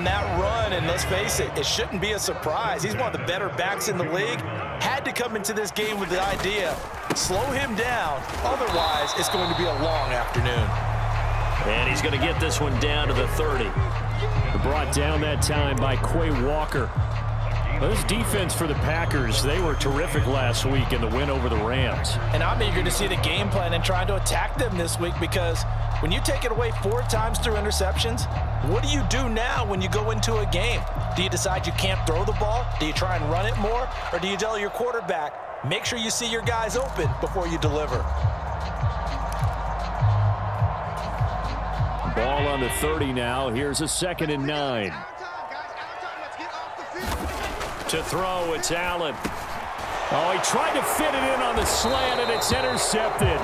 that run, and let's face it, it shouldn't be a surprise. He's one of the better backs in the league. Had to come into this game with the idea, slow him down, otherwise it's going to be a long afternoon. And he's going to get this one down to the 30. Brought down that time by Quay Walker. Well, this defense for the Packers, they were terrific last week in the win over the Rams. And I'm eager to see the game plan and trying to attack them this week, because when you take it away 4 times through interceptions, what do you do now when you go into a game? Do you decide you can't throw the ball? Do you try and run it more? Or do you tell your quarterback, make sure you see your guys open before you deliver? Ball on the 30 now. Here's a 2nd and 9. To throw, it's Allen. Oh, he tried to fit it in on the slant, and it's intercepted.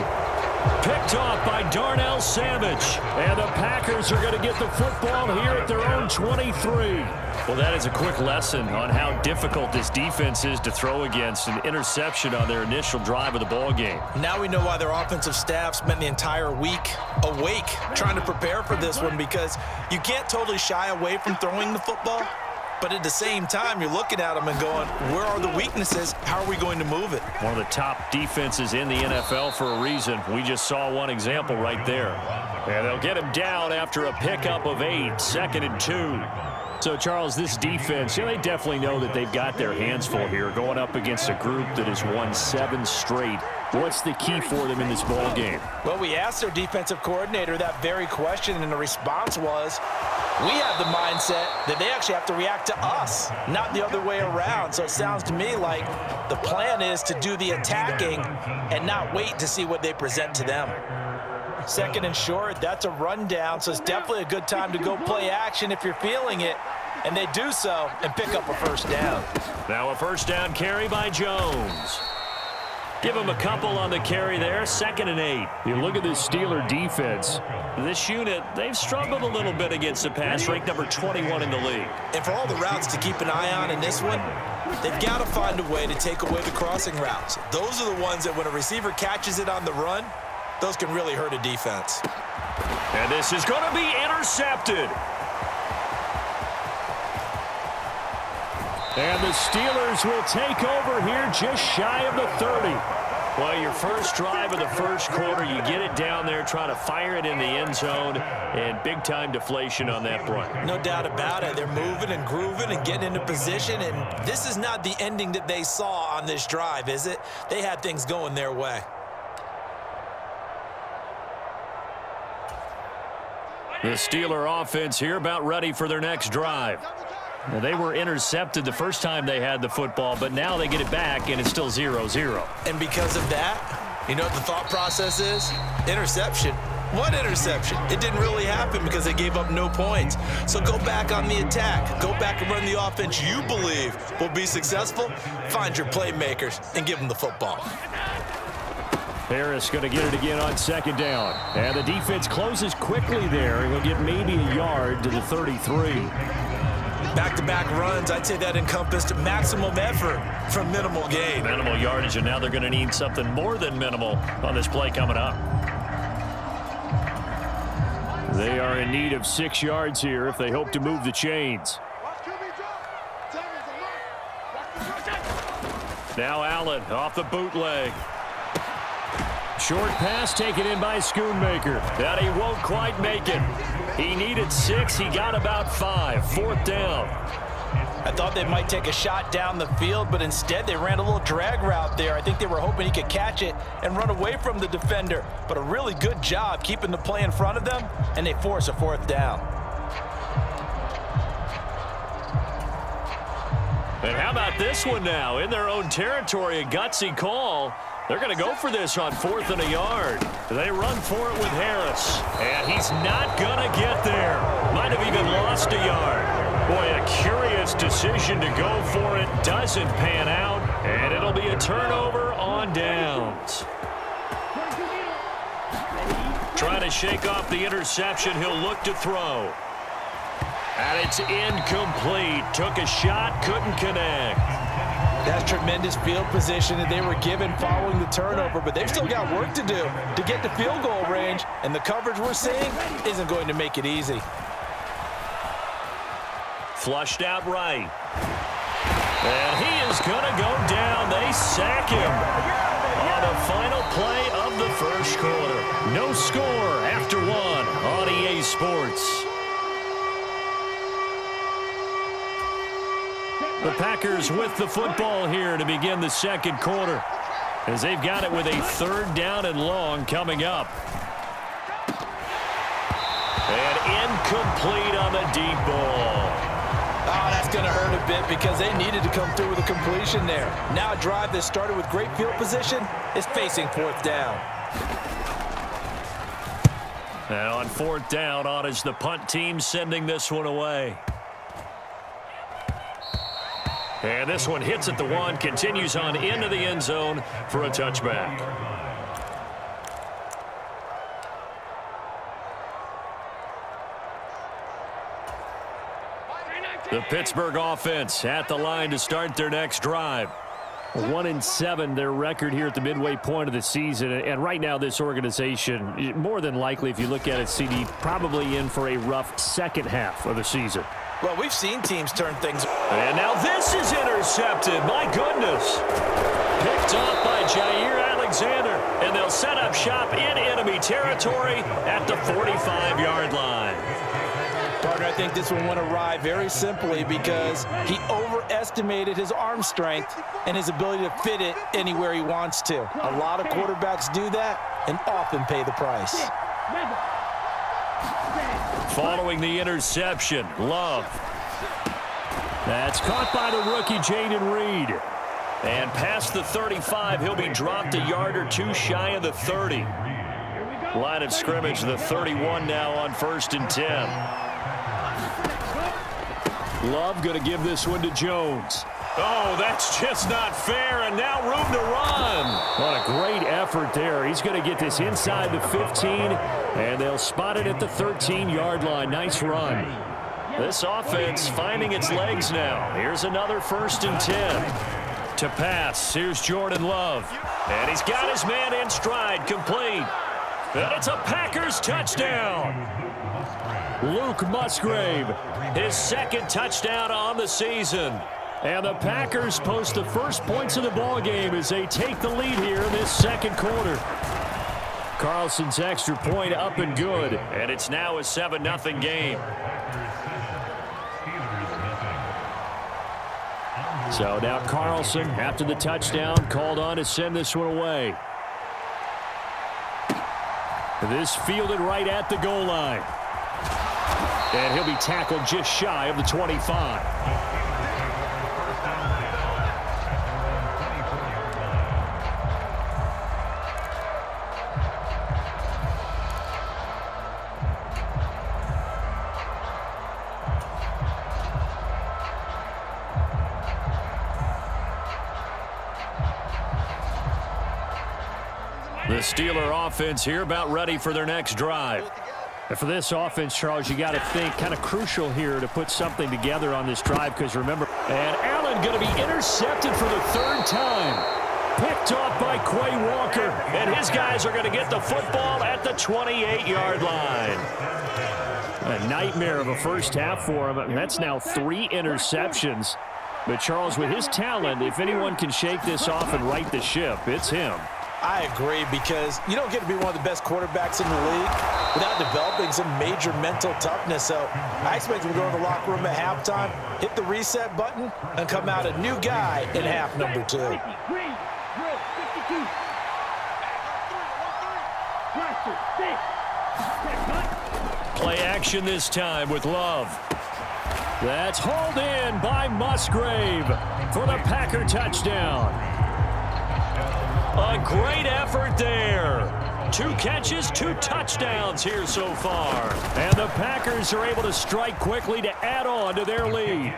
Picked off by Darnell Savage. And the Packers are going to get the football here at their own 23. Well, that is a quick lesson on how difficult this defense is to throw against. An interception on their initial drive of the ball game. Now we know why their offensive staff spent the entire week awake trying to prepare for this one, because you can't totally shy away from throwing the football. But at the same time, you're looking at them and going, where are the weaknesses? How are we going to move it? One of the top defenses in the NFL for a reason. We just saw one example right there. And they'll get him down after a pickup of 8, 2nd and 2. So, Charles, this defense, they definitely know that they've got their hands full here, going up against a group that has won 7 straight. What's the key for them in this ball game? Well, we asked their defensive coordinator that very question, and the response was, we have the mindset that they actually have to react to us, not the other way around. So it sounds to me like the plan is to do the attacking and not wait to see what they present to them. 2nd and short, that's a rundown, so it's definitely a good time to go play action if you're feeling it. And they do so and pick up a 1st down. Now a 1st down carry by Jones. Give him a couple on the carry there, 2nd and 8. You look at this Steeler defense. This unit, they've struggled a little bit against the pass, ranked number 21 in the league. And for all the routes to keep an eye on in this one, they've got to find a way to take away the crossing routes. Those are the ones that when a receiver catches it on the run, those can really hurt a defense. And this is going to be intercepted. And the Steelers will take over here just shy of the 30. Well, your first drive of the first quarter, you get it down there, try to fire it in the end zone, and big-time deflation on that play. No doubt about it. They're moving and grooving and getting into position, and this is not the ending that they saw on this drive, is it? They had things going their way. The Steeler offense here about ready for their next drive. Now, they were intercepted the first time they had the football, but now they get it back, and it's still 0-0. And because of that, you know what the thought process is? Interception. What interception? It didn't really happen because they gave up no points. So go back on the attack. Go back and run the offense you believe will be successful. Find your playmakers and give them the football. Harris going to get it again on 2nd down. And the defense closes quickly there. He'll get maybe a yard to the 33. Back-to-back runs, I'd say that encompassed maximum effort from minimal gain. Minimal yardage, and now they're going to need something more than minimal on this play coming up. They are in need of 6 yards here if they hope to move the chains. Now Allen off the bootleg. Short pass taken in by Schoonmaker. That he won't quite make it. He needed 6. He got about 5. 4th down. I thought they might take a shot down the field, but instead they ran a little drag route there. I think they were hoping he could catch it and run away from the defender. But a really good job keeping the play in front of them, and they force a 4th down. And how about this one now? In their own territory, a gutsy call. They're going to go for this on 4th and a yard. They run for it with Harris. And he's not going to get there. Might have even lost a yard. Boy, a curious decision to go for it. Doesn't pan out. And it'll be a turnover on downs. Trying to shake off the interception. He'll look to throw. And it's incomplete. Took a shot, couldn't connect. That's tremendous field position that they were given following the turnover, but they've still got work to do to get to field goal range, and the coverage we're seeing isn't going to make it easy. flushed out right. And he is going to go down. They sack him on the final play of the first quarter. No score after one on EA Sports. The Packers with the football here to begin the second quarter, as they've got it with a third down and long coming up. And incomplete on the deep ball. Oh, that's going to hurt a bit because they needed to come through with a completion there. Now a drive that started with great field position is facing fourth down. And on fourth down, on is the punt team sending this one away. And this one hits at the one, continues on into the end zone for a touchback. The Pittsburgh offense at the line to start their next drive. 1-7, their record here at the midway point of the season. And right now, this organization, more than likely, if you look at it, CD, probably in for a rough second half of the season. Well, we've seen teams turn things. And now this is intercepted. My goodness. Picked off by Jair Alexander. And they'll set up shop in enemy territory at the 45-yard line. Partner, I think this one went awry very simply because he overestimated his arm strength and his ability to fit it anywhere he wants to. A lot of quarterbacks do that and often pay the price. Following the interception, Love. That's caught by the rookie, Jaden Reed. And past the 35, he'll be dropped a yard or two shy of the 30. Line of scrimmage, the 31 now on 1st and 10. Love going to give this one to Jones. Oh, that's just not fair, and now room to run. What a great effort there. He's going to get this inside the 15, and they'll spot it at the 13-yard line. Nice run. This offense finding its legs now. Here's another 1st and 10. To pass, here's Jordan Love. And he's got his man in stride, complete. And it's a Packers touchdown. Luke Musgrave, his second touchdown on the season. And the Packers post the first points of the ballgame as they take the lead here in this second quarter. Carlson's extra point up and good. And it's now a 7-0 game. So now Carlson, after the touchdown, called on to send this one away. This fielded right at the goal line. And he'll be tackled just shy of the 25. The Steeler offense here about ready for their next drive. And for this offense, Charles, you got to think kind of crucial here to put something together on this drive because remember, and Allen going to be intercepted for the third time. Picked off by Quay Walker, and his guys are going to get the football at the 28-yard line. A nightmare of a first half for him. That's now 3 interceptions. But Charles, with his talent, if anyone can shake this off and right the ship, it's him. I agree because you don't get to be one of the best quarterbacks in the league without developing some major mental toughness. So I expect him to go in the locker room at halftime, hit the reset button, and come out a new guy in half number 2. Play action this time with Love. That's hauled in by Musgrave for the Packer touchdown. A great effort there. 2 catches, 2 touchdowns here so far. And the Packers are able to strike quickly to add on to their lead.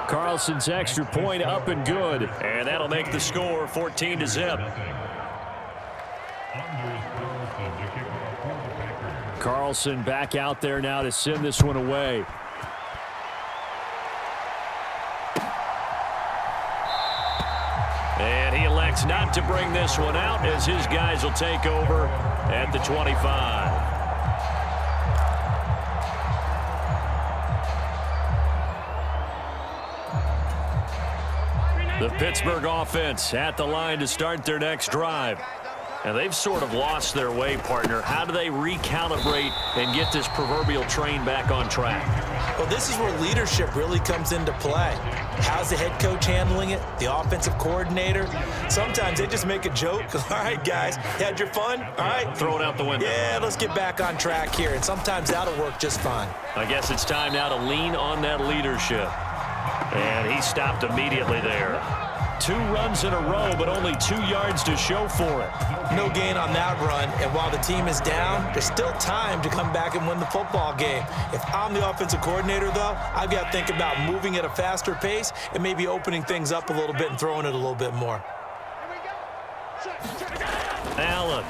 Carlson's extra point up and good. And that'll make the score 14-0. Carlson back out there now to send this one away. And he elects not to bring this one out as his guys will take over at the 25. The Pittsburgh offense at the line to start their next drive. And they've sort of lost their way, partner. How do they recalibrate and get this proverbial train back on track? Well, this is where leadership really comes into play. How's the head coach handling it? The offensive coordinator? Sometimes they just make a joke. All right, guys, had your fun? All right. Throw it out the window. Yeah, let's get back on track here. And sometimes that'll work just fine. I guess it's time now to lean on that leadership. And he stopped immediately there. 2 runs in a row, but only 2 yards to show for it. No gain on that run, and while the team is down, there's still time to come back and win the football game. If I'm the offensive coordinator, though, I've got to think about moving at a faster pace and maybe opening things up a little bit and throwing it a little bit more. Allen.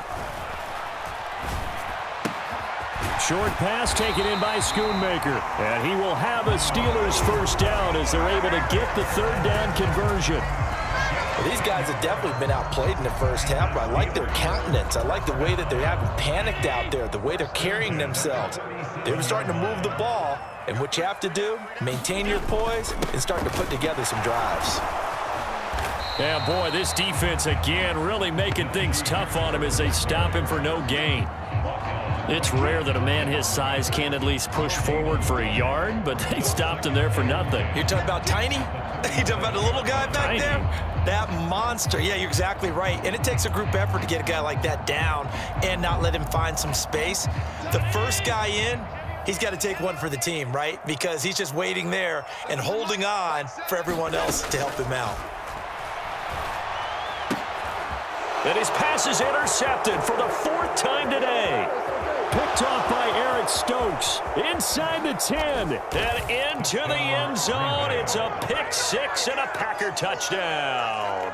Short pass taken in by Schoonmaker. And he will have a Steelers first down as they're able to get the 3rd down conversion. Well, these guys have definitely been outplayed in the first half, but I like their countenance. I like the way that they haven't panicked out there, the way they're carrying themselves. They're starting to move the ball, and what you have to do, maintain your poise and start to put together some drives. Yeah, boy, this defense again really making things tough on him as they stop him for no gain. It's rare that a man his size can't at least push forward for a yard, but they stopped him there for nothing. You're talking about Tiny? You're talking about the little guy back there? That monster. Yeah, you're exactly right. And it takes a group effort to get a guy like that down and not let him find some space. The first guy in, he's got to take one for the team, right? Because he's just waiting there and holding on for everyone else to help him out. And his pass is intercepted for the 4th time today. Picked off by Eric Stokes. Inside the 10. And into the end zone. It's a pick 6 and a Packer touchdown.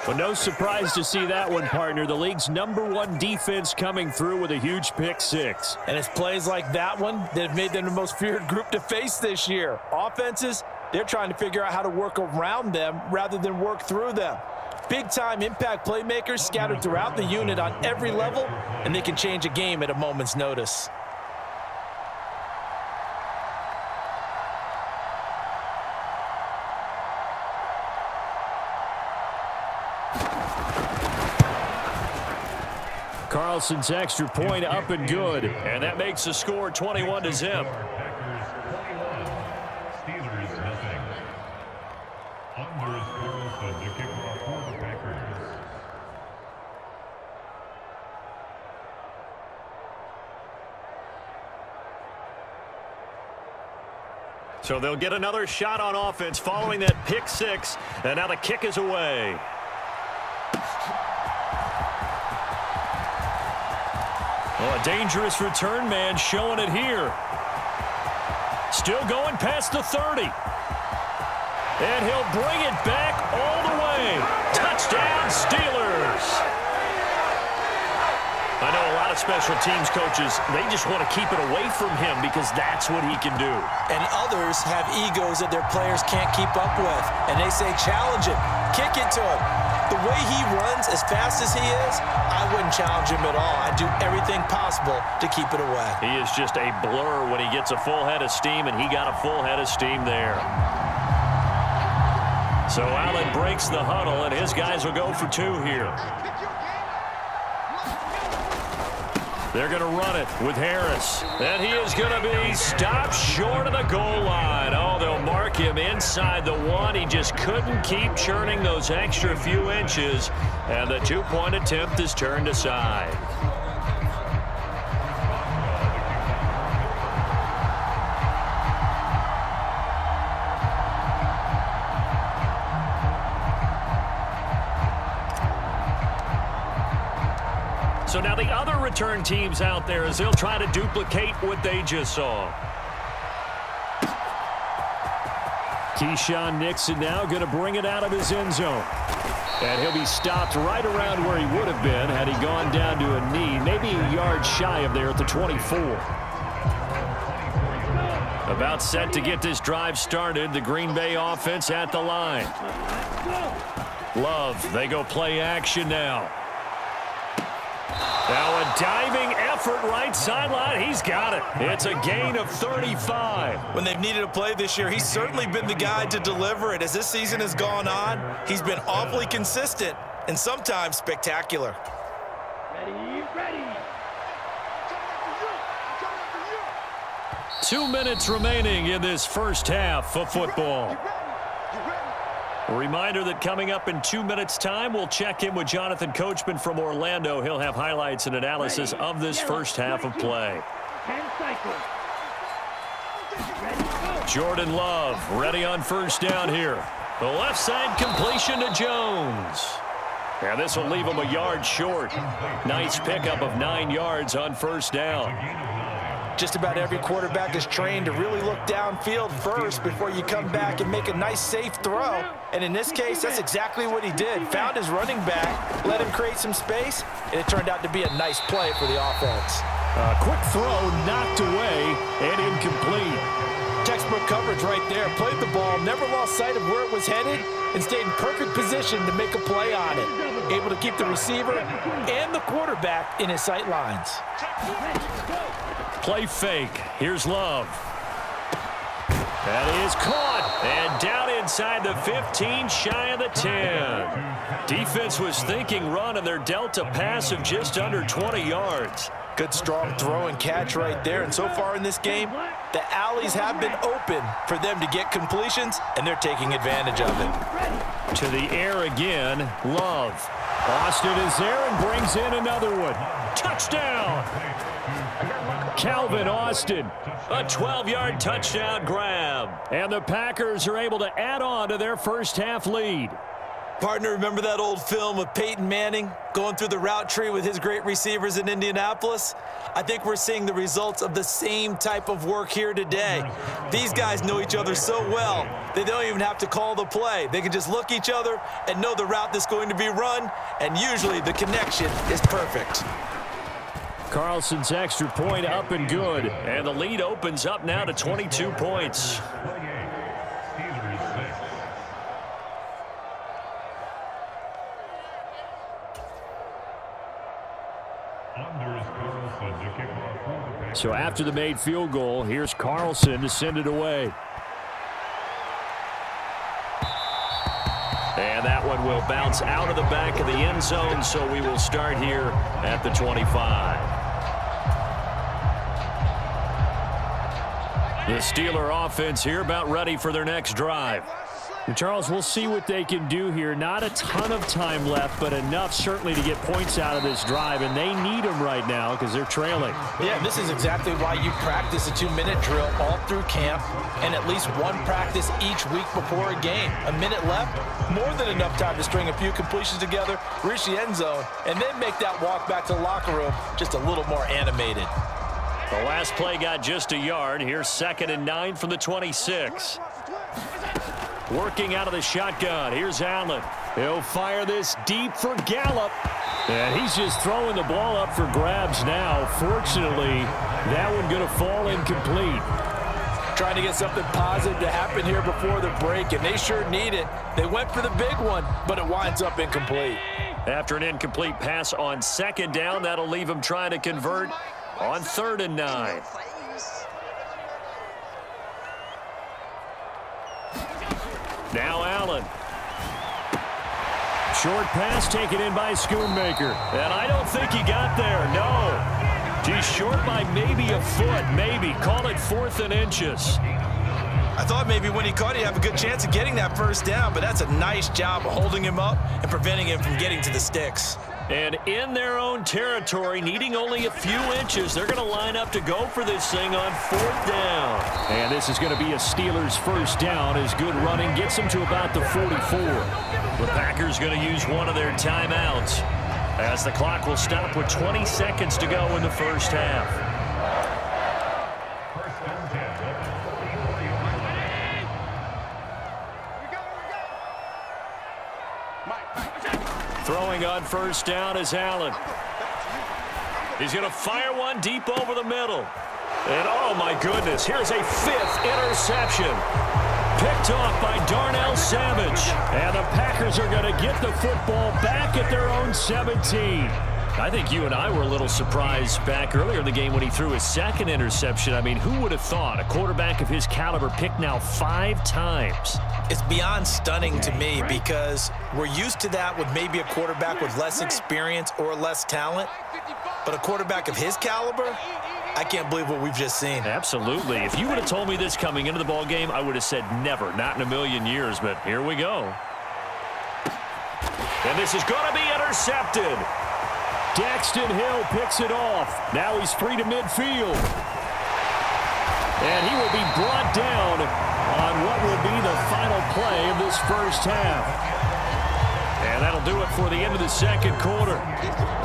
Well, no surprise to see that one, partner. The league's #1 defense coming through with a huge pick 6. And it's plays like that one that have made them the most feared group to face this year. Offenses, they're trying to figure out how to work around them rather than work through them. Big-time impact playmakers scattered throughout the unit on every level, and they can change a game at a moment's notice. Carlson's extra point up and good. And that makes the score 21-0. So they'll get another shot on offense following that pick 6. And now the kick is away. Oh, a dangerous return man showing it here. Still going past the 30. And he'll bring it back all the way. Touchdown, Steelers. I know a lot of special teams coaches, they just want to keep it away from him because that's what he can do. And others have egos that their players can't keep up with. And they say, challenge him, kick it to him. The way he runs as fast as he is, I wouldn't challenge him at all. I'd do everything possible to keep it away. He is just a blur when he gets a full head of steam, and he got a full head of steam there. So Allen breaks the huddle, and his guys will go for 2 here. They're going to run it with Harris. And he is going to be stopped short of the goal line. Oh, they'll mark him inside the 1. He just couldn't keep churning those extra few inches. And the 2-point attempt is turned aside. So now the other return teams out there as they'll try to duplicate what they just saw. Keyshawn Nixon now going to bring it out of his end zone. And he'll be stopped right around where he would have been had he gone down to a knee, maybe a yard shy of there at the 24. About set to get this drive started, the Green Bay offense at the line. Love, they go play action now. Now a diving effort right sideline. He's got it. It's a gain of 35. When they've needed a play this year, he's certainly been the guy to deliver it. As this season has gone on, he's been awfully consistent and sometimes spectacular. Ready. 2 minutes remaining in this first half of football. A reminder that coming up in 2 minutes' time, we'll check in with Jonathan Coachman from Orlando. He'll have highlights and analysis of this first half of play. Jordan Love ready on first down here. The left side completion to Jones. And this will leave him a yard short. Nice pickup of 9 yards on first down. Just about every quarterback is trained to really look downfield first before you come back and make a nice, safe throw. And in this case, that's exactly what he did. Found his running back, let him create some space, and it turned out to be a nice play for the offense. A quick throw knocked away and incomplete. Textbook coverage right there. Played the ball, never lost sight of where it was headed, and stayed in perfect position to make a play on it. Able to keep the receiver and the quarterback in his sight lines. Play fake. Here's Love. That is caught. And down inside the 15, shy of the 10. Defense was thinking run, and they're dealt a pass of just under 20 yards. Good, strong throw and catch right there. And so far in this game, the alleys have been open for them to get completions, and they're taking advantage of it. To the air again, Love. Austin is there and brings in another one. Touchdown! Calvin Austin. A 12-yard touchdown grab. And the Packers are able to add on to their first half lead. Partner, remember that old film of Peyton Manning going through the route tree with his great receivers in Indianapolis? I think we're seeing the results of the same type of work here today. These guys know each other so well, they don't even have to call the play. They can just look each other and know the route that's going to be run, and usually the connection is perfect. Carlson's extra point up and good. And the lead opens up now to 22 points. So after the made field goal, here's Carlson to send it away. And that one will bounce out of the back of the end zone, so we will start here at the 25. The Steeler offense here about ready for their next drive. And Charles, we'll see what they can do here. Not a ton of time left, but enough certainly to get points out of this drive, and they need them right now because they're trailing. Yeah, this is exactly why you practice a 2-minute drill all through camp and at least one practice each week before a game. A minute left, more than enough time to string a few completions together, reach the end zone, and then make that walk back to the locker room just a little more animated. The last play got just a yard. Here's 2nd and 9 from the 26. Working out of the shotgun. Here's Allen. He'll fire this deep for Gallup. And he's just throwing the ball up for grabs now. Fortunately, that one going to fall incomplete. Trying to get something positive to happen here before the break, and they sure need it. They went for the big one, but it winds up incomplete. After an incomplete pass on 2nd down, that'll leave him trying to convert on 3rd and 9. Now Allen. Short pass taken in by Schoonmaker. And I don't think he got there, no. He's short by maybe a foot, maybe. Call it 4th and inches. I thought maybe when he caught it, he'd have a good chance of getting that first down, but that's a nice job of holding him up and preventing him from getting to the sticks. And in their own territory, needing only a few inches, they're going to line up to go for this thing on 4th down. And this is going to be a Steelers first down as good running gets them to about the 44. The Packers going to use one of their timeouts as the clock will stop with 20 seconds to go in the first half. Throwing on first down is Allen. He's going to fire one deep over the middle. And oh my goodness, here's a 5th interception. Picked off by Darnell Savage. And the Packers are going to get the football back at their own 17. I think you and I were a little surprised back earlier in the game when he threw his second interception. I mean, who would have thought a quarterback of his caliber picked now 5 times? It's beyond stunning to me because we're used to that with maybe a quarterback with less experience or less talent. But a quarterback of his caliber, I can't believe what we've just seen. Absolutely. If you would have told me this coming into the ball game, I would have said never, not in a million years. But here we go. And this is going to be intercepted. Daxton Hill picks it off. Now he's free to midfield. And he will be brought down on what will be the final play of this first half. And that'll do it for the end of the second quarter.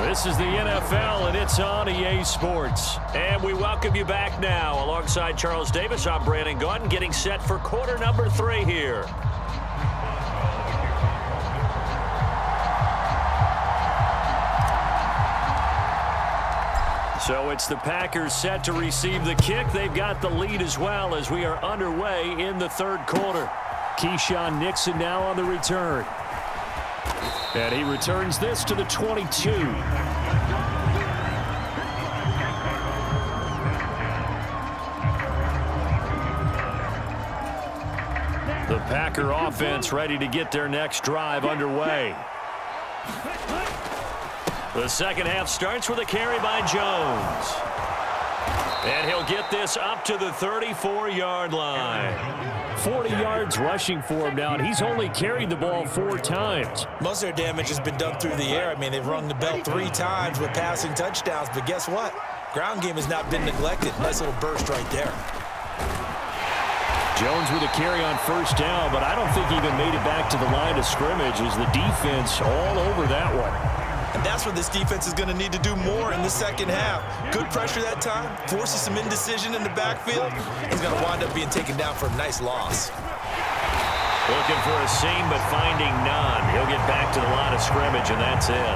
This is the NFL, and it's on EA Sports. And we welcome you back now. Alongside Charles Davis, I'm Brandon Gaudin, getting set for quarter number 3 here. So it's the Packers set to receive the kick. They've got the lead as well as we are underway in the third quarter. Keyshawn Nixon now on the return. And he returns this to the 22. The Packer offense ready to get their next drive underway. The second half starts with a carry by Jones. And he'll get this up to the 34-yard line. 40 yards rushing for him now, and he's only carried the ball 4 times. Most of their damage has been done through the air. I mean, they've rung the bell 3 times with passing touchdowns, but guess what? Ground game has not been neglected. Nice little burst right there. Jones with a carry on first down, but I don't think he even made it back to the line of scrimmage as the defense all over that one. And that's what this defense is going to need to do more in the second half. Good pressure that time, forces some indecision in the backfield. He's going to wind up being taken down for a nice loss. Looking for a seam, but finding none. He'll get back to the line of scrimmage, and that's it.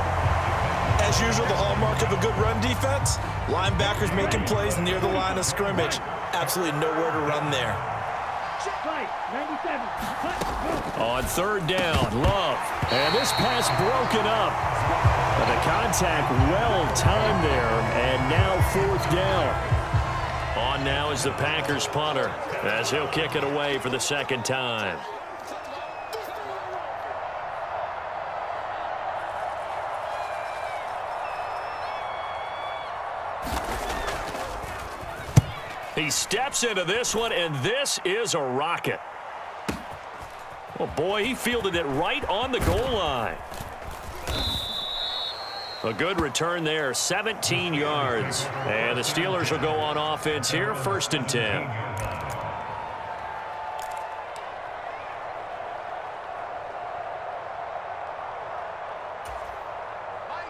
As usual, the hallmark of a good run defense, linebackers making plays near the line of scrimmage. Absolutely nowhere to run there. On third down, Love. And this pass broken up. But the contact well-timed there, and now fourth down. On now is the Packers punter as he'll kick it away for the second time. He steps into this one, and this is a rocket. Oh, boy, he fielded it right on the goal line. A good return there, 17 yards. And the Steelers will go on offense here, 1st and 10.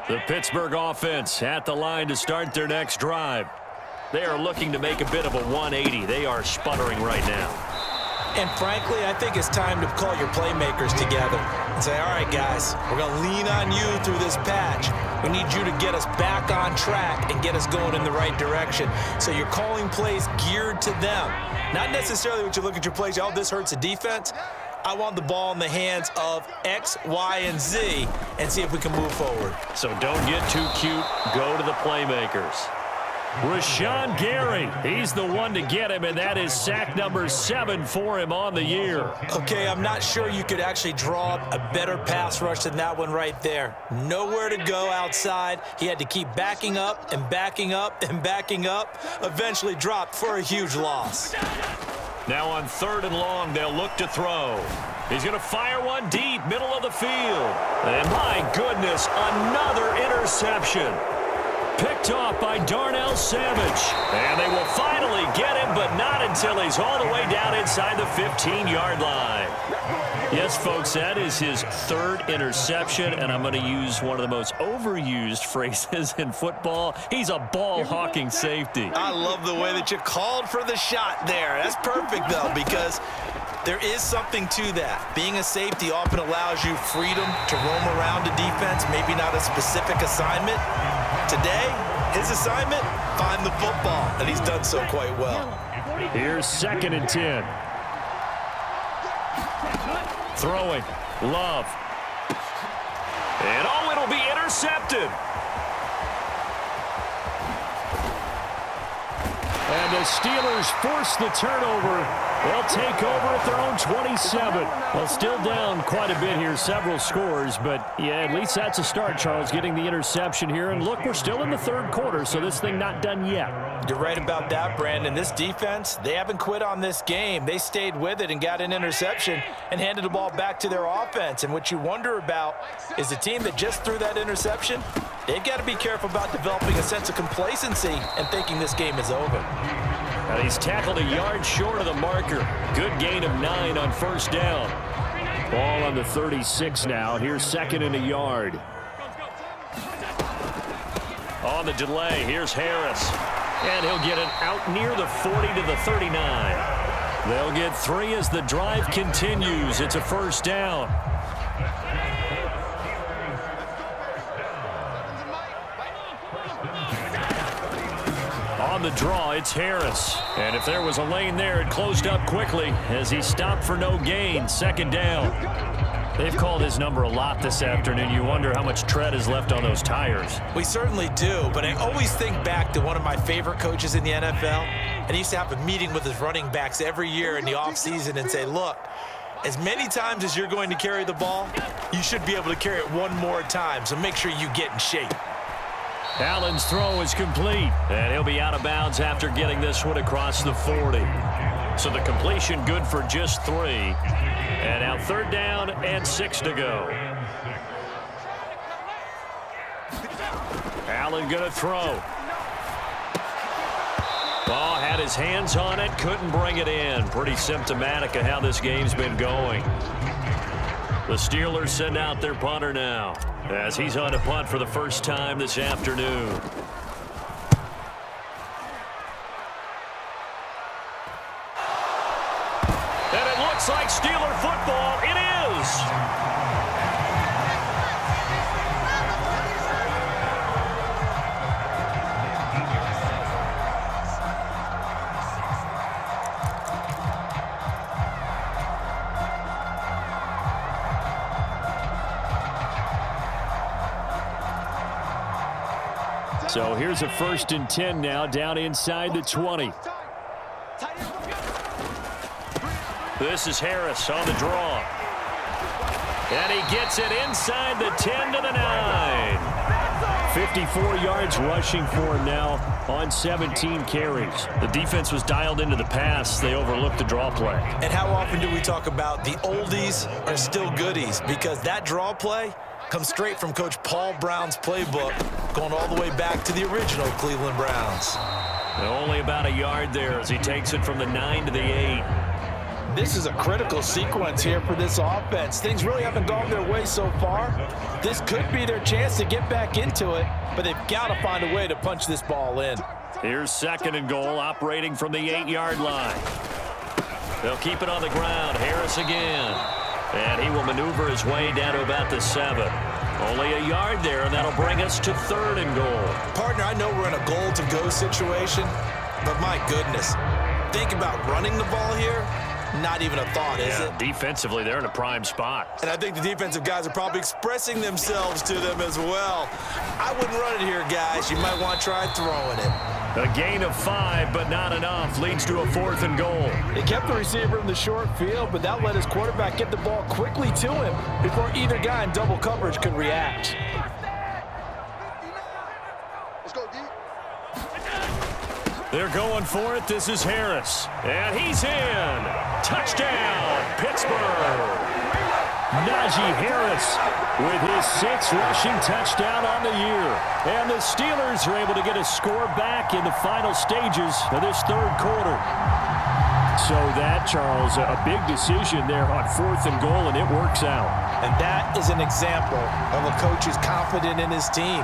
The Pittsburgh offense at the line to start their next drive. They are looking to make a bit of a 180. They are sputtering right now. And frankly, I think it's time to call your playmakers together and say, all right, guys, we're going to lean on you through this patch. We need you to get us back on track and get us going in the right direction. So you're calling plays geared to them. Not necessarily when you look at your plays, oh, this hurts the defense. I want the ball in the hands of X, Y, and Z and see if we can move forward. So don't get too cute. Go to the playmakers. Rashawn Gary, he's the one to get him, and that is sack number 7 for him on the year. Okay, I'm not sure you could actually draw up a better pass rush than that one right there. Nowhere to go outside. He had to keep backing up and backing up and backing up. Eventually dropped for a huge loss. Now on 3rd and long, they'll look to throw. He's going to fire one deep, middle of the field. And my goodness, another interception. Picked off by Darnell Savage. And they will finally get him, but not until he's all the way down inside the 15-yard line. Yes, folks, that is his 3rd interception, and I'm going to use one of the most overused phrases in football. He's a ball-hawking safety. I love the way that you called for the shot there. That's perfect, though, because there is something to that. Being a safety often allows you freedom to roam around a defense, maybe not a specific assignment. Today, his assignment, find the football, and he's done so quite well. Here's 2nd and 10. Throwing, Love. And oh, it'll be intercepted. And the Steelers force the turnover. They'll take over at their own 27. Well, still down quite a bit here, several scores. But, yeah, at least that's a start, Charles, getting the interception here. And, look, we're still in the third quarter, so this thing not done yet. You're right about that, Brandon. This defense, they haven't quit on this game. They stayed with it and got an interception and handed the ball back to their offense. And what you wonder about is the team that just threw that interception, they've got to be careful about developing a sense of complacency and thinking this game is over. And he's tackled a yard short of the marker. Good gain of 9 on first down. Ball on the 36 now. Here's second and a yard. On the delay, here's Harris. And he'll get it out near the 40 to the 39. They'll get 3 as the drive continues. It's a first down. On the draw, it's Harris. And if there was a lane there, it closed up quickly as he stopped for no gain. Second down. They've called his number a lot this afternoon. You wonder how much tread is left on those tires. We certainly do, but I always think back to one of my favorite coaches in the NFL, and he used to have a meeting with his running backs every year in the offseason and say, look, as many times as you're going to carry the ball, you should be able to carry it one more time, so make sure you get in shape. Allen's throw is complete, and he'll be out of bounds after getting this one across the 40. So the completion good for just 3. And now third down and 6 to go. Allen going to throw. Ball had his hands on it, couldn't bring it in. Pretty symptomatic of how this game's been going. The Steelers send out their punter now as he's on to punt for the first time this afternoon. And it looks like Steeler football. It is. So here's a 1st and 10 now, down inside the 20. This is Harris on the draw. And he gets it inside the 10 to the 9. 54 yards rushing for him now on 17 carries. The defense was dialed into the pass. They overlooked the draw play. And how often do we talk about the oldies are still goodies? Because that draw play comes straight from Coach Paul Brown's playbook, going all the way back to the original Cleveland Browns. Only about a yard there as he takes it from the 9 to the 8. This is a critical sequence here for this offense. Things really haven't gone their way so far. This could be their chance to get back into it, but they've got to find a way to punch this ball in. Here's second and goal, operating from the 8-yard line. They'll keep it on the ground. Harris again. And he will maneuver his way down to about the 7. Only a yard there, and that'll bring us to third and goal. Partner, I know we're in a goal-to-go situation, but my goodness, think about running the ball here. Not even a thought, is it? Defensively, they're in a prime spot. And I think the defensive guys are probably expressing themselves to them as well. I wouldn't run it here, guys. You might want to try throwing it. A gain of 5, but not enough. Leads to a 4th and goal. They kept the receiver in the short field, but that let his quarterback get the ball quickly to him before either guy in double coverage could react. Let's go, D. They're going for it. This is Harris. And he's in. Touchdown, Pittsburgh. Najee Harris with his 6th rushing touchdown on the year. And the Steelers are able to get a score back in the final stages of this third quarter. So that, Charles, a big decision there on 4th and goal, and it works out. And that is an example of a coach who's confident in his team.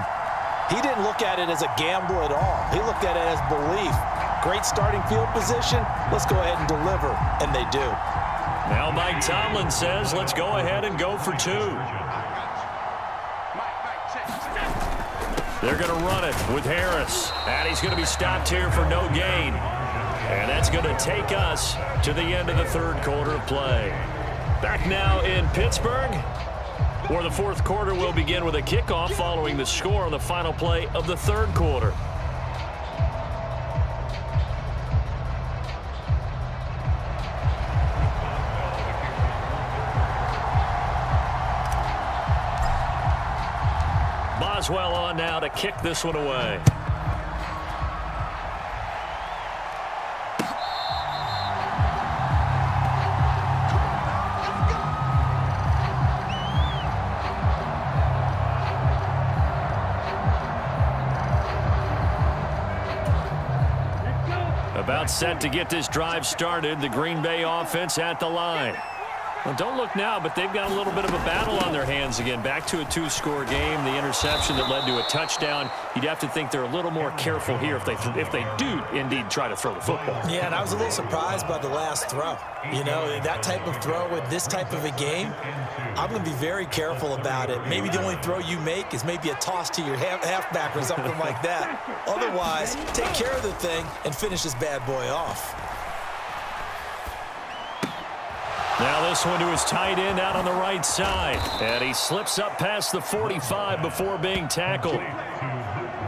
He didn't look at it as a gamble at all. He looked at it as belief. Great starting field position. Let's go ahead and deliver. And they do. Now Mike Tomlin says, let's go ahead and go for 2. They're going to run it with Harris. And he's going to be stopped here for no gain. And that's going to take us to the end of the third quarter of play. Back now in Pittsburgh, where the fourth quarter will begin with a kickoff following the score on the final play of the third quarter. Boswell on now to kick this one away. About set to get this drive started. The Green Bay offense at the line. Well, don't look now, but they've got a little bit of a battle on their hands again. Back to a two-score game. The interception that led to a touchdown. You'd have to think they're a little more careful here if they do indeed try to throw the football. Yeah, and I was a little surprised by the last throw. You know, that type of throw with this type of a game, I'm going to be very careful about it. Maybe the only throw you make is maybe a toss to your halfback or something like that. Otherwise, take care of the thing and finish this bad boy off. Now this one to his tight end out on the right side. And he slips up past the 45 before being tackled.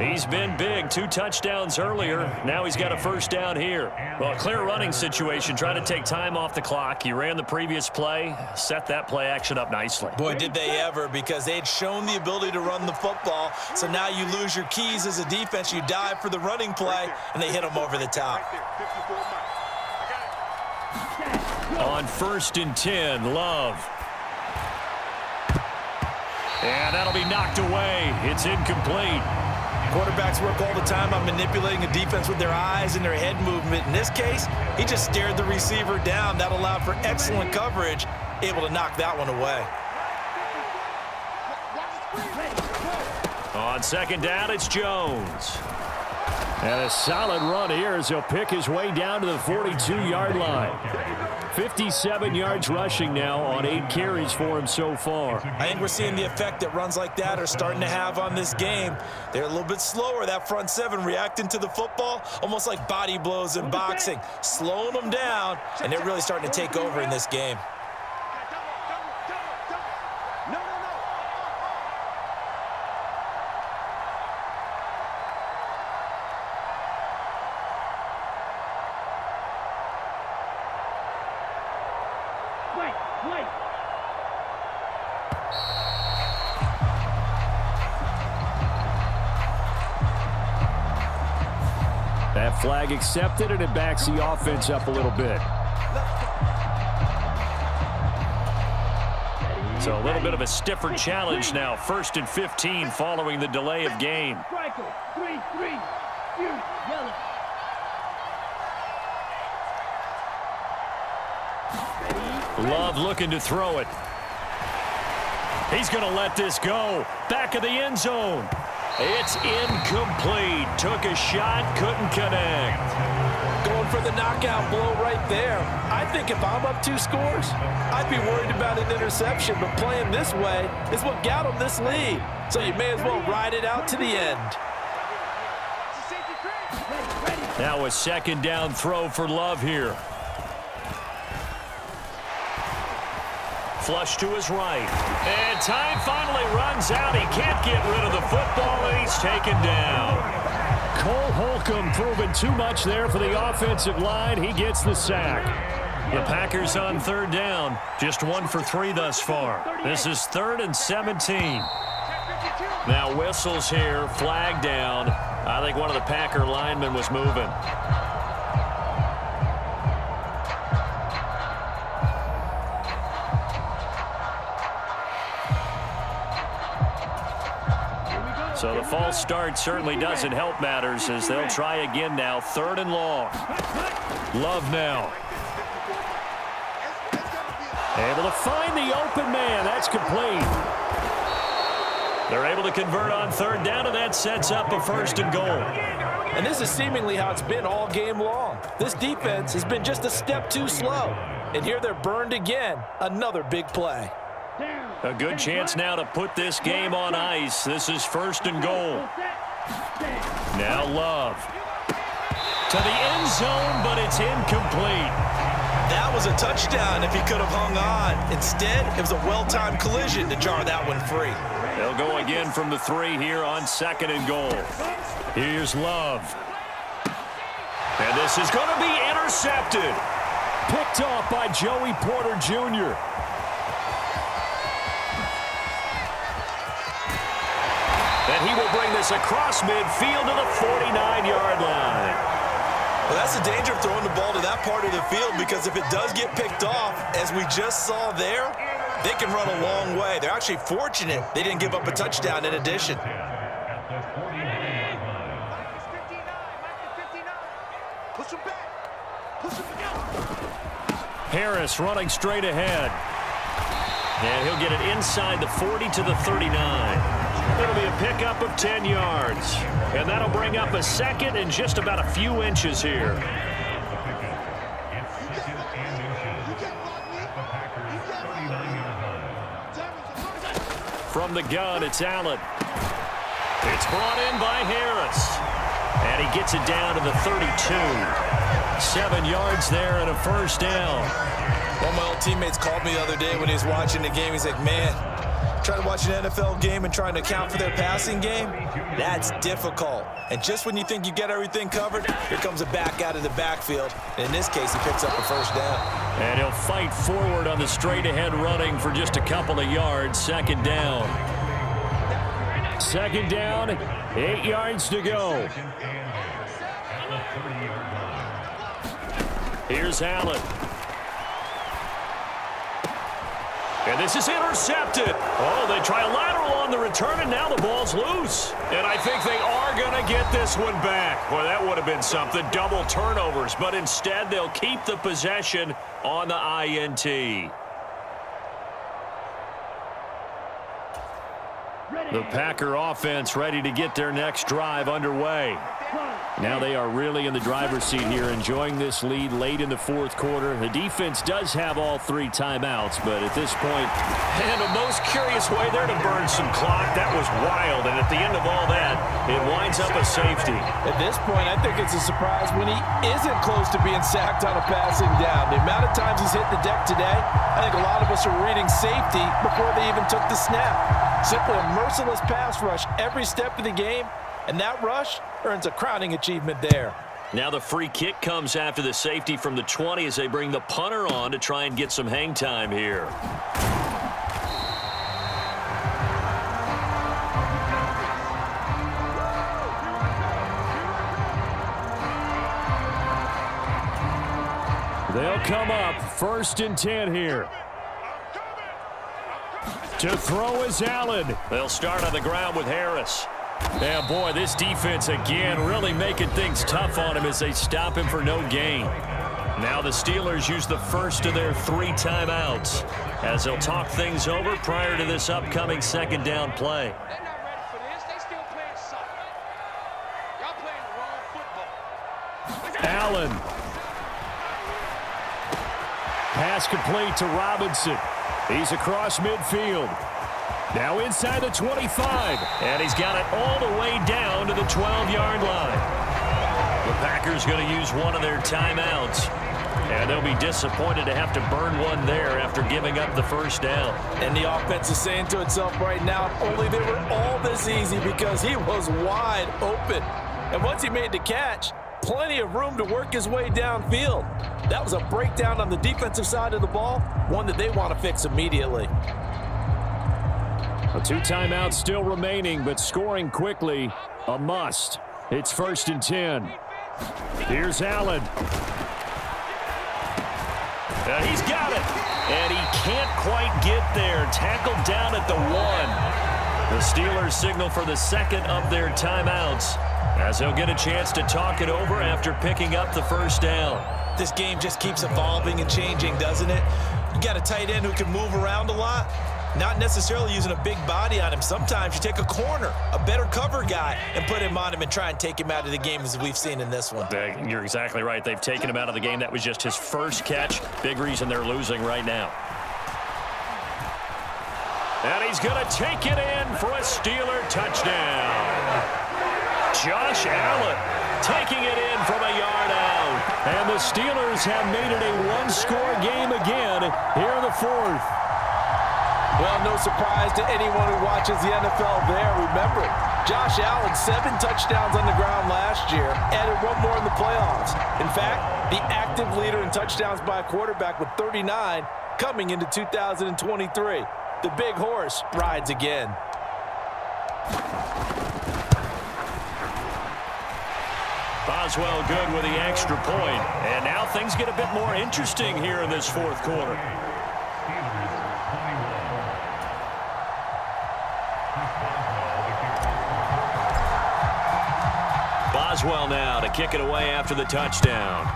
He's been big. 2 touchdowns earlier. Now he's got a first down here. Well, a clear running situation. Trying to take time off the clock. He ran the previous play. Set that play action up nicely. Boy, did they ever, because they had shown the ability to run the football. So now you lose your keys as a defense. You dive for the running play, and they hit him over the top. On 1st and 10, Love. And that'll be knocked away. It's incomplete. Quarterbacks work all the time on manipulating a defense with their eyes and their head movement. In this case, he just stared the receiver down. That allowed for excellent coverage, able to knock that one away. On 2nd down, it's Jones. And a solid run here as he'll pick his way down to the 42-yard line. 57 yards rushing now on 8 carries for him so far. I think we're seeing the effect that runs like that are starting to have on this game. They're a little bit slower, that front 7, reacting to the football, almost like body blows in boxing, slowing them down, and they're really starting to take over in this game. That flag accepted, and it backs the offense up a little bit. So a little bit of a stiffer challenge now. 1st and 15 following the delay of game. Love looking to throw it. He's going to let this go. Back of the end zone. It's incomplete. Took a shot, couldn't connect. Going for the knockout blow right there. I think if I'm up 2 scores, I'd be worried about an interception, but playing this way is what got him this lead. So you may as well ride it out to the end. Now a 2nd down throw for Love here. Flush to his right. And time finally runs out. He can't get rid of the football, and he's taken down. Cole Holcomb proving too much there for the offensive line. He gets the sack. The Packers on 3rd down. Just 1 for 3 thus far. This is 3rd and 17. Now whistles here. Flag down. I think one of the Packer linemen was moving. So the false start certainly doesn't help matters as they'll try again now. 3rd and long. Love now. Able to find the open man. That's complete. They're able to convert on 3rd down, and that sets up a 1st and goal. And this is seemingly how it's been all game long. This defense has been just a step too slow. And here they're burned again. Another big play. A good chance now to put this game on ice. This is 1st and goal. Now Love. To the end zone, but it's incomplete. That was a touchdown if he could have hung on. Instead, it was a well-timed collision to jar that one free. They'll go again from the 3 here on 2nd and goal. Here's Love. And this is going to be intercepted. Picked off by Joey Porter Jr. And he will bring this across midfield to the 49-yard line. Well, that's the danger of throwing the ball to that part of the field, because if it does get picked off, as we just saw there, they can run a long way. They're actually fortunate they didn't give up a touchdown in addition. Harris running straight ahead. And he'll get it inside the 40 to the 39. It'll be a pickup of 10 yards. And that'll bring up a second and just about a few inches here. From the gun, it's Allen. It's brought in by Harris. And he gets it down to the 32. 7 yards there and a first down. One of my old teammates called me the other day when he was watching the game. He's like, man, trying to watch an NFL game and trying to account for their passing game, that's difficult. And just when you think you get everything covered, here comes a back out of the backfield. And in this case, he picks up a first down. And he'll fight forward on the straight-ahead running for just a couple of yards. Second down. Second down, 8 yards to go. Here's Allen. And this is intercepted. Oh, they try a lateral on the return, and now the ball's loose. And I think they are going to get this one back. Boy, that would have been something. Double turnovers. But instead, they'll keep the possession on the INT. The Packer offense ready to get their next drive underway. Now they are really in the driver's seat here, enjoying this lead late in the fourth quarter. The defense does have all 3 timeouts, but at this point, and a most curious way there to burn some clock. That was wild, and at the end of all that, it winds up a safety. At this point, I think it's a surprise when he isn't close to being sacked on a passing down. The amount of times he's hit the deck today, I think a lot of us are reading safety before they even took the snap. Simply a merciless pass rush every step of the game, and that rush earns a crowning achievement there. Now the free kick comes after the safety from the 20 as they bring the punter on to try and get some hang time here. They'll come up 1st and 10 here. To throw is Allen. They'll start on the ground with Harris. Yeah, boy, this defense again really making things tough on him as they stop him for no gain. Now the Steelers use the first of their 3 timeouts as they'll talk things over prior to this upcoming second down play. They're not ready for this. They still playing soccer. Y'all playing the wrong football. Allen. Pass complete to Robinson. He's across midfield. Now inside the 25. And he's got it all the way down to the 12-yard line. The Packers going to use one of their timeouts. And they'll be disappointed to have to burn one there after giving up the first down. And the offense is saying to itself right now, if only they were all this easy, because he was wide open. And once he made the catch, plenty of room to work his way downfield. That was a breakdown on the defensive side of the ball, one that they want to fix immediately. 2 timeouts still remaining, but scoring quickly, a must. It's 1st and 10. Here's Allen. He's got it. And he can't quite get there. Tackled down at the 1. The Steelers signal for the second of their timeouts as they'll get a chance to talk it over after picking up the first down. This game just keeps evolving and changing, doesn't it? You got a tight end who can move around a lot. Not necessarily using a big body on him. Sometimes you take a corner, a better cover guy, and put him on him and try and take him out of the game, as we've seen in this one. You're exactly right. They've taken him out of the game. That was just his first catch. Big reason they're losing right now. And he's going to take it in for a Steeler touchdown. Josh Allen taking it in from a yard out. And the Steelers have made it a 1-score game again here in the 4th. Well, no surprise to anyone who watches the NFL there. Remember, Josh Allen, 7 touchdowns on the ground last year, added 1 more in the playoffs. In fact, the active leader in touchdowns by a quarterback with 39 coming into 2023. The big horse rides again. Boswell good with the extra point. And now things get a bit more interesting here in this fourth quarter. Boswell now to kick it away after the touchdown.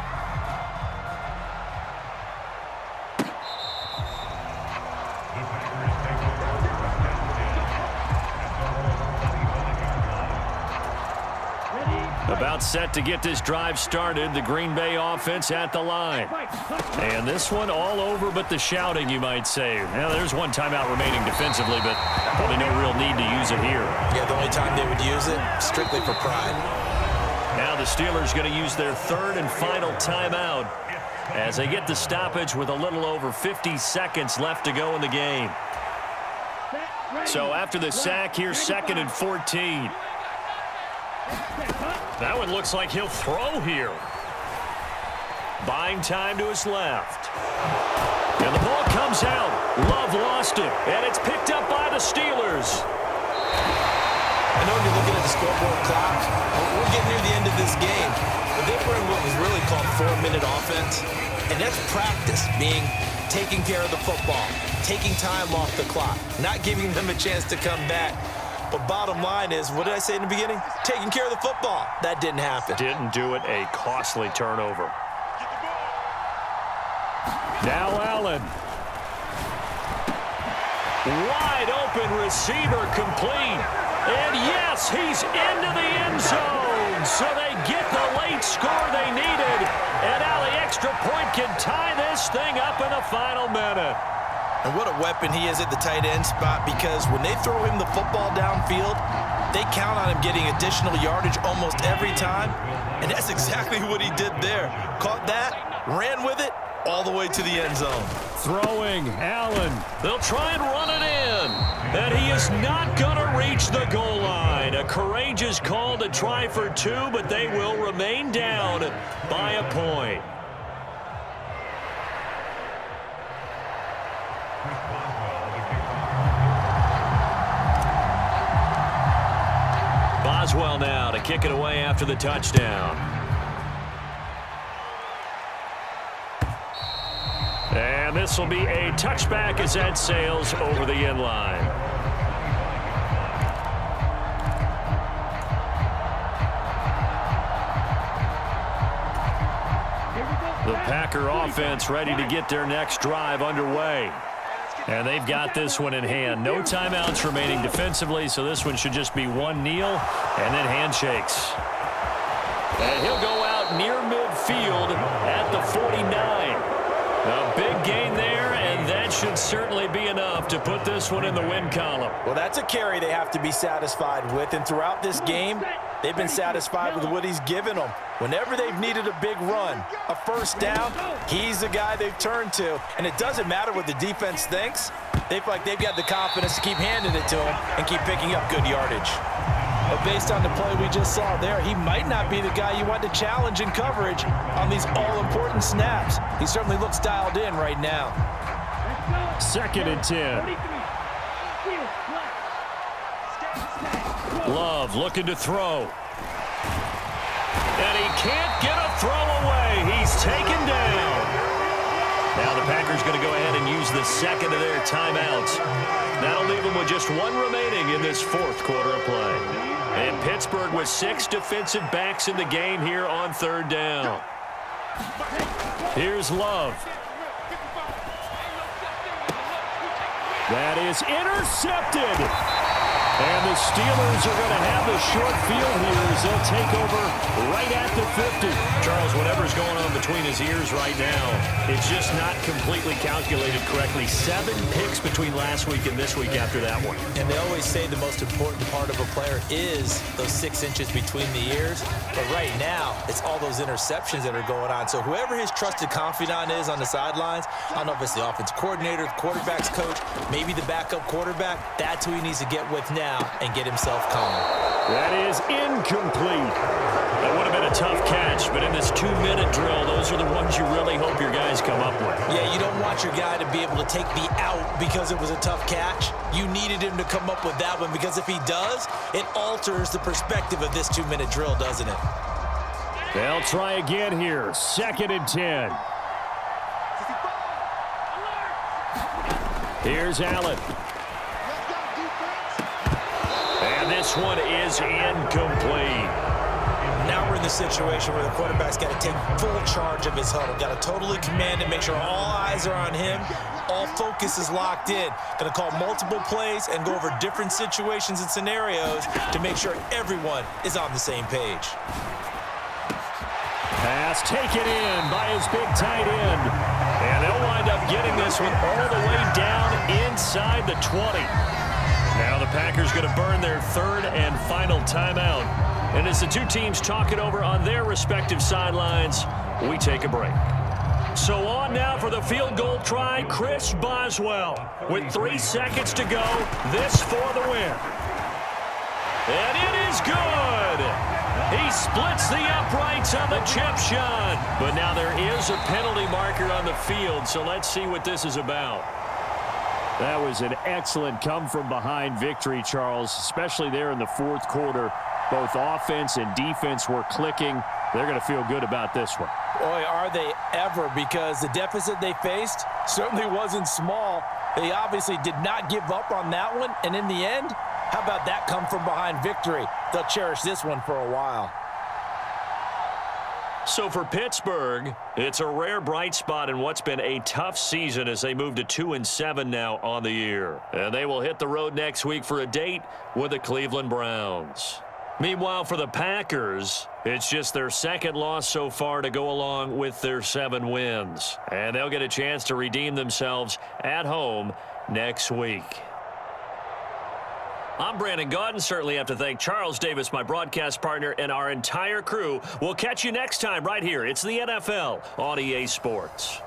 About set to get this drive started. The Green Bay offense at the line. And this one all over but the shouting, you might say. Now, there's one timeout remaining defensively, but probably no real need to use it here. Yeah, the only time they would use it, strictly for pride. Now the Steelers going to use their third and final timeout as they get the stoppage with a little over 50 seconds left to go in the game. So after the sack, here's 2nd and 14. That one looks like he'll throw here. Buying time to his left. And the ball comes out. Love lost it. And it's picked up by the Steelers. I know when you're looking at the scoreboard clock, we're getting near the end of this game. But they were in what was really called 4-minute offense. And that's practice, being taking care of the football, taking time off the clock, not giving them a chance to come back. But bottom line is, what did I say in the beginning? Taking care of the football. That didn't happen. Didn't do it. A costly turnover. Now Allen. Wide open receiver complete. And yes, he's into the end zone. So they get the late score they needed. And now the extra point can tie this thing up in the final minute. And what a weapon he is at the tight end spot, because when they throw him the football downfield, they count on him getting additional yardage almost every time. And that's exactly what he did there. Caught that, ran with it, all the way to the end zone. Throwing, Allen. They'll try and run it in. And he is not going to reach the goal line. A courageous call to try for 2, but they will remain down by a point. Boswell now to kick it away after the touchdown. And this will be a touchback as that sails over the end line. The Packer offense ready to get their next drive underway. And they've got this one in hand. No timeouts remaining defensively, so this one should just be one kneel and then handshakes. And he'll go out near midfield at the 49. A big gain there, and that should certainly be enough to put this one in the win column. Well, that's a carry they have to be satisfied with, and throughout this game, they've been satisfied with what he's given them. Whenever they've needed a big run, a first down, he's the guy they've turned to. And it doesn't matter what the defense thinks. They feel like they've got the confidence to keep handing it to him and keep picking up good yardage. But based on the play we just saw there, he might not be the guy you want to challenge in coverage on these all-important snaps. He certainly looks dialed in right now. 2nd and 10. Love looking to throw. And he can't get a throw away. He's taken down. Now the Packers going to go ahead and use the second of their timeouts. That'll leave them with just one remaining in this fourth quarter of play. And Pittsburgh with 6 defensive backs in the game here on 3rd down. Here's Love. That is intercepted. And the Steelers are going to have the short field here as they'll take over right at the 50. Charles, whatever's going on between his ears right now, it's just not completely calculated correctly. 7 picks between last week and this week after that one. And they always say the most important part of a player is those 6 inches between the ears. But right now, it's all those interceptions that are going on. So whoever his trusted confidant is on the sidelines, I don't know if it's the offense coordinator, the quarterback's coach, maybe the backup quarterback, that's who he needs to get with now and get himself calm. That is incomplete. That would have been a tough catch, but in this 2-minute drill, those are the ones you really hope your guys come up with. Yeah, you don't want your guy to be able to take the out because it was a tough catch. You needed him to come up with that one, because if he does, it alters the perspective of this 2-minute drill, doesn't it? They'll try again here. 2nd and 10. Here's Allen. And this one is incomplete. Now we're in the situation where the quarterback's got to take full charge of his huddle. Got to totally command it, make sure all eyes are on him. All focus is locked in. Going to call multiple plays and go over different situations and scenarios to make sure everyone is on the same page. Pass taken in by his big tight end. And they'll wind up getting this one all the way down inside the 20. Now the Packers going to burn their 3rd and final timeout. And as the two teams talk it over on their respective sidelines, we take a break. So on now for the field goal try, Chris Boswell. With 3 seconds to go, this for the win. And it is good. He splits the uprights on the chip shot. But now there is a penalty marker on the field, so let's see what this is about. That was an excellent come-from-behind victory, Charles, especially there in the 4th quarter. Both offense and defense were clicking. They're going to feel good about this one. Boy, are they ever, because the deficit they faced certainly wasn't small. They obviously did not give up on that one, and in the end, how about that come-from-behind victory? They'll cherish this one for a while. So for Pittsburgh, it's a rare bright spot in what's been a tough season as they move to 2-7 now on the year. And they will hit the road next week for a date with the Cleveland Browns. Meanwhile, for the Packers, it's just their 2nd loss so far to go along with their 7 wins. And they'll get a chance to redeem themselves at home next week. I'm Brandon Gaudin. Certainly have to thank Charles Davis, my broadcast partner, and our entire crew. We'll catch you next time right here. It's the NFL on EA Sports.